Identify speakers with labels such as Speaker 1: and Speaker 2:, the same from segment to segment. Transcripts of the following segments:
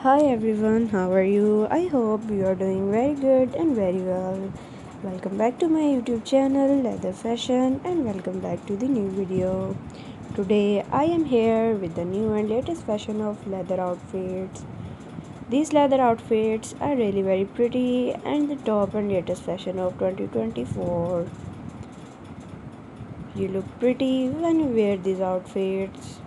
Speaker 1: Hi everyone, how are you? I hope you are doing very good and very well. Welcome back to my YouTube channel Leather Fashion and welcome back to the new video. Today I am here with the new and latest fashion of leather outfits. These leather outfits are really very pretty and the top and latest fashion of 2024. You look pretty when you wear these outfits.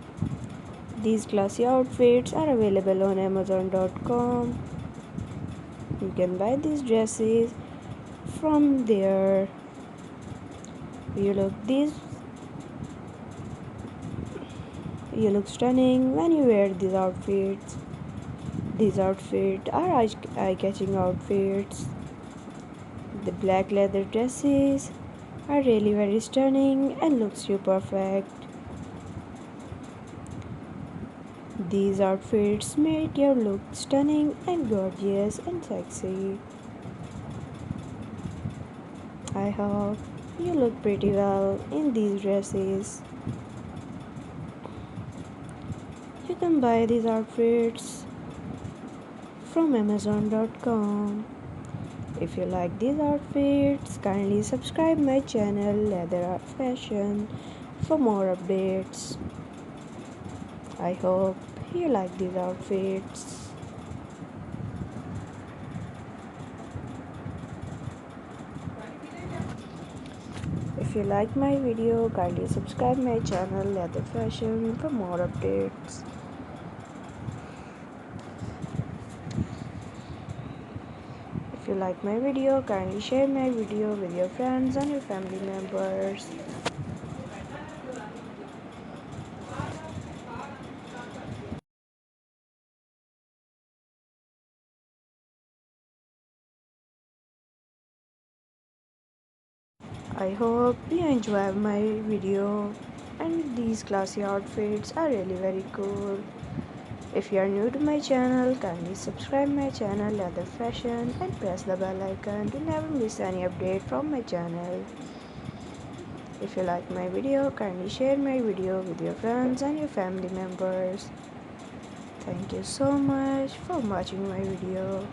Speaker 1: These classy outfits are available on amazon.com. You can buy these dresses from there. These you look stunning when you wear these outfits. These outfits are eye-catching outfits. The black leather dresses are really very stunning and looks you perfect. These outfits make your look stunning and gorgeous and sexy. I hope you look pretty well in these dresses. You can buy these outfits from amazon.com. If you like these outfits, kindly subscribe my channel Leather Art Fashion for more updates. I hope you like these outfits. If you like my video, kindly subscribe my channel Leather Fashion for more updates. If you like my video, kindly share my video with your friends and your family members. I hope you enjoy my video, and these classy outfits are really very cool. If you are new to my channel, kindly subscribe my channel Leather Fashion and press the bell icon to never miss any update from my channel. If you like my video, kindly share my video with your friends and your family members. Thank you so much for watching my video.